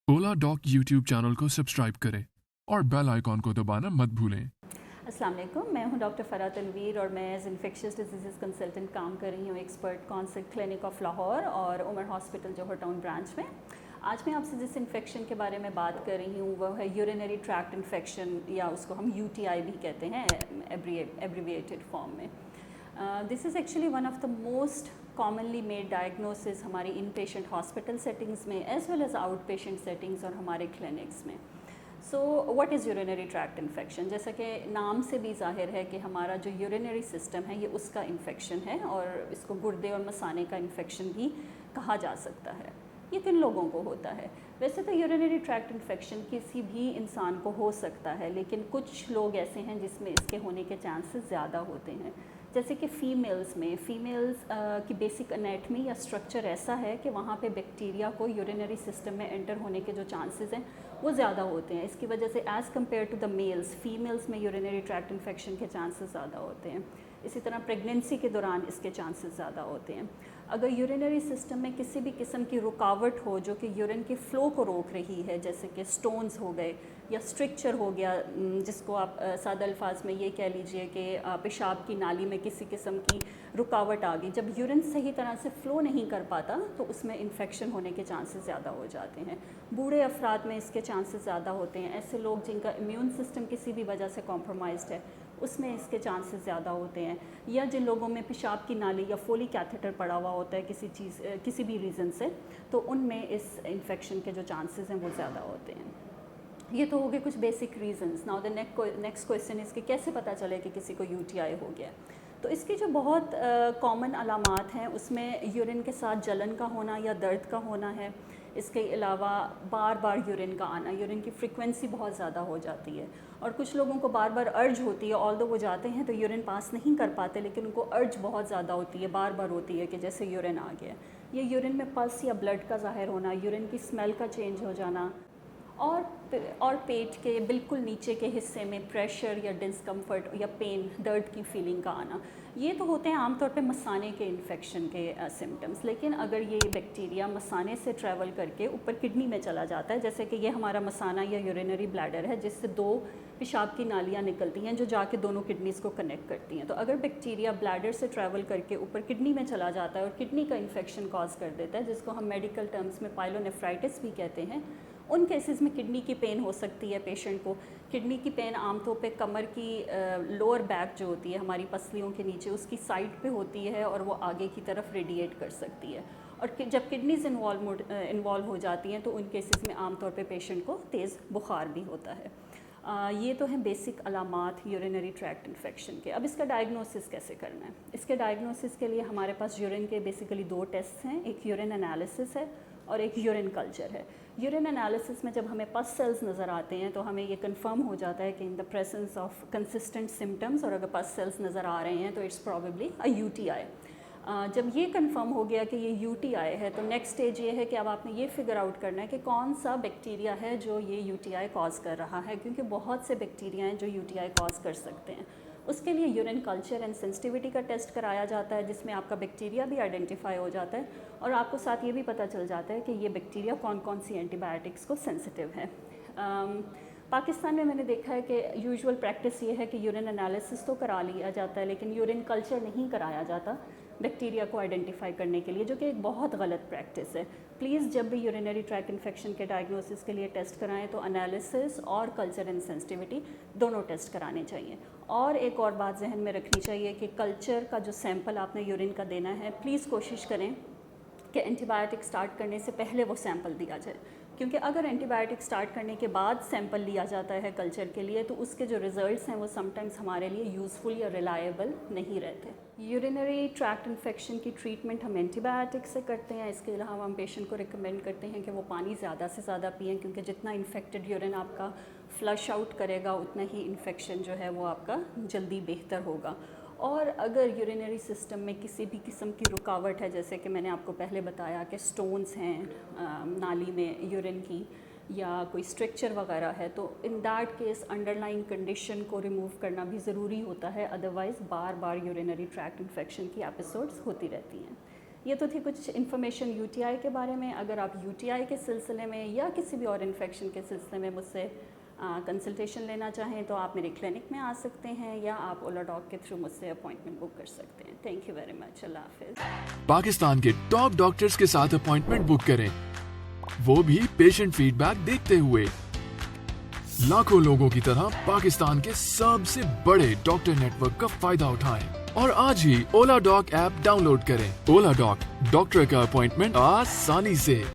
ओला dock YouTube channel को subscribe करें और बेल आइकॉन को दबाना मत भूलें। अस्सलाम वालेकुम, मैं हूं डॉक्टर फ़रा तनवीर और मैं एज इन्फेक्शियस डिजीज़ कंसल्टेंट काम कर रही हूं expert consult clinic of Lahore और उमर हॉस्पिटल जौहर टाउन ब्रांच में। आज मैं आपसे जिस इन्फेक्शन के बारे में बात कर रही हूँ वह है यूरिनरी ट्रैक्ट इन्फेक्शन, या उसको हम UTI भी कहते हैं एब्रीविएटेड फॉर्म में। This is actually one of the most commonly made diagnosis हमारी इन पेशेंट हॉस्पिटल सेटिंग्स में as well as out patient settings और हमारे क्लिनिक्स में। So what is urinary tract infection? जैसा कि नाम से भी ज़ाहिर है कि हमारा जो यूरिनरी सिस्टम है ये उसका इन्फेक्शन है, और इसको गुर्दे और मसाने का इन्फेक्शन भी कहा जा सकता है। ये किन लोगों को होता है? वैसे तो यूरिनरी ट्रैक्ट इन्फेक्शन किसी भी इंसान को हो सकता है, लेकिन कुछ लोग ऐसे हैं जिसमें इसके होने के चांसेस ज़्यादा होते हैं। जैसे कि फ़ीमेल्स की बेसिक एनाटमी या स्ट्रक्चर ऐसा है कि वहाँ पे बैक्टीरिया को यूरिनरी सिस्टम में एंटर होने के जो चांसेस हैं वो ज़्यादा होते हैं। इसकी वजह से as compare to the males, females में यूरिनरी ट्रैक्ट इन्फेक्शन के चांसेस ज़्यादा होते हैं। इसी तरह प्रेगनेंसी के दौरान इसके चांसेस ज़्यादा होते हैं। अगर यूरिनरी सिस्टम में किसी भी किस्म की रुकावट हो जो कि यूरिन के फ़्लो को रोक रही है, जैसे कि स्टोन्स हो गए या स्ट्रिक्चर हो गया, जिसको आप सादा अल्फाज में ये कह लीजिए कि पेशाब की नाली में किसी किस्म की रुकावट आ गई, जब यूरिन सही तरह से फ़्लो नहीं कर पाता तो उसमें इन्फेक्शन होने के चांसेस ज़्यादा हो जाते हैं। बूढ़े अफराद में इसके चांसेस ज़्यादा होते हैं। ऐसे लोग जिनका इम्यून सिस्टम किसी भी वजह से कॉम्प्रोमाइज़्ड है उसमें इसके चांसेस ज़्यादा होते हैं। या जिन लोगों में पेशाब की नाली या फोली कैथेटर पड़ा हुआ होता है किसी भी रीज़न से, तो उनमें इस इन्फेक्शन के जो चांसेस हैं वो ज़्यादा होते हैं। ये तो हो गए कुछ basic reasons. Now the next question is कि कैसे पता चले कि किसी को UTI हो गया? तो इसकी जो बहुत कॉमन अलामात हैं उसमें यूरिन के साथ जलन का होना या दर्द का होना है। इसके अलावा बार बार यूरिन का आना, यूरिन की फ्रीक्वेंसी बहुत ज़्यादा हो जाती है, और कुछ लोगों को बार बार अर्ज होती है। ऑल्दो वो जाते हैं तो यूरिन पास नहीं कर पाते, लेकिन उनको अर्ज बहुत ज़्यादा होती है, बार बार होती है कि जैसे यूरिन आ गया। ये यूरिन में पल्स या ब्लड का ज़ाहिर होना, यूरिन की स्मेल का चेंज हो जाना, और पेट के बिल्कुल नीचे के हिस्से में प्रेशर या डिस्कम्फर्ट या पेन, दर्द की फीलिंग का आना, ये तो होते हैं आमतौर पे मसाने के इन्फेक्शन के सिम्टम्स। लेकिन अगर ये बैक्टीरिया मसाने से ट्रैवल करके ऊपर किडनी में चला जाता है, जैसे कि ये हमारा मसाना या यूरिनरी ब्लैडर है जिससे दो पेशाब की नालियाँ निकलती हैं जो जाके दोनों किडनीज़ को कनेक्ट करती हैं, तो अगर बैक्टीरिया ब्लैडर से ट्रैवल करके ऊपर किडनी में चला जाता है और किडनी का इन्फेक्शन कॉज कर देता है, जिसको हम मेडिकल टर्म्स में पाइलोनेफ्राइटिस भी कहते हैं, उन केसेस में किडनी की पेन हो सकती है पेशेंट को। किडनी की पेन आमतौर पे कमर की लोअर बैक जो होती है हमारी पसलियों के नीचे उसकी साइड पे होती है, और वो आगे की तरफ रेडिएट कर सकती है। और जब किडनीज इन्वॉल्व हो जाती हैं तो उन केसेस में आमतौर पे पेशेंट को तेज़ बुखार भी होता है। ये तो हैं बेसिक अलामात यूरिनरी ट्रैक्ट इन्फेक्शन के। अब इसका डायग्नोसिस कैसे करना है? इसके डायग्नोसिस के लिए हमारे पास यूरिन के बेसिकली दो टेस्ट हैं, एक यूरिन एनालिसिस है और एक यूरिन कल्चर है। यूरिन एनालिसिस में जब हमें पस सेल्स नज़र आते हैं तो हमें ये कंफर्म हो जाता है कि in the presence of consistent symptoms, और अगर पस सेल्स नज़र आ रहे हैं तो इट्स प्रॉबेबली अ UTI। जब ये कंफर्म हो गया कि ये UTI है तो नेक्स्ट स्टेज ये है कि अब आपने ये फिगर आउट करना है कि कौन सा बैक्टीरिया है जो ये UTI कॉज कर रहा है, क्योंकि बहुत से बैक्टीरिया हैं जो UTI कॉज कर सकते हैं। उसके लिए यूरिन कल्चर एंड सेंसिटिविटी का टेस्ट कराया जाता है, जिसमें आपका बैक्टीरिया भी आइडेंटिफाई हो जाता है, और आपको साथ ये भी पता चल जाता है कि ये बैक्टीरिया कौन कौन सी एंटीबायोटिक्स को सेंसिटिव है। पाकिस्तान में मैंने देखा है कि यूजुअल प्रैक्टिस ये है कि यूरिन एनालिसिस तो करा लिया जाता है लेकिन यूरिन कल्चर नहीं कराया जाता बैक्टीरिया को आइडेंटिफाई करने के लिए, जो कि एक बहुत गलत प्रैक्टिस है। प्लीज़ जब भी यूरिनरी ट्रैक्ट इन्फेक्शन के डायग्नोसिस के लिए टेस्ट कराएं तो एनालिसिस और कल्चर एंड सेंसिटिविटी दोनों टेस्ट कराने चाहिए। और एक और बात जहन में रखनी चाहिए कि कल्चर का जो सैंपल आपने यूरिन का देना है, प्लीज़ कोशिश करें कि एंटीबायोटिक स्टार्ट करने से पहले वो सैंपल दिया जाए, क्योंकि अगर एंटीबायोटिक स्टार्ट करने के बाद सैंपल लिया जाता है कल्चर के लिए तो उसके जो रिज़ल्ट्स हैं वो समटाइम्स हमारे लिए यूज़फुल या रिलायबल नहीं रहते। यूरिनरी ट्रैक्ट इन्फेक्शन की ट्रीटमेंट हम एंटीबायोटिक से करते हैं। इसके अलावा हम पेशेंट को रिकमेंड करते हैं कि वो पानी ज़्यादा से ज़्यादा पिएँ, क्योंकि जितना इन्फेक्टेड यूरिन आपका फ्लश आउट करेगा उतना ही इन्फेक्शन जो है वो आपका जल्दी बेहतर होगा। और अगर यूरिनरी सिस्टम में किसी भी किस्म की रुकावट है, जैसे कि मैंने आपको पहले बताया कि स्टोन्स हैं नाली में यूरिन की, या कोई स्ट्रक्चर वगैरह है, तो in that case underlying condition को रिमूव करना भी ज़रूरी होता है, अदरवाइज़ बार बार यूरिनरी ट्रैक्ट इन्फेक्शन की एपिसोड्स होती रहती हैं। یہ تو تھی کچھ انفارمیشن UTI کے بارے میں. اگر آپ UTI کے سلسلے میں یا کسی بھی اور انفیکشن کے سلسلے میں مجھ سے کنسلٹیشن لینا چاہیں تو آپ میری کلینک میں آ سکتے ہیں یا آپ اولا ڈاک کے تھرو مجھ سے اپوائنٹمنٹ بک کر سکتے ہیں. Thank you very much. اللہ حافظ. پاکستان کے ٹاپ ڈاکٹرز کے ساتھ اپوائنٹمنٹ بک کریں, وہ بھی پیشنٹ فیڈ بیک دیکھتے ہوئے. لاکھوں لوگوں کی طرح پاکستان کے سب سے بڑے ڈاکٹر نیٹ ورک کا فائدہ اٹھائیں اور آج ہی اولا ڈاک ایپ ڈاؤن لوڈ کریں. اولا ڈاک, ڈاکٹر کا اپوائنٹمنٹ آسانی سے.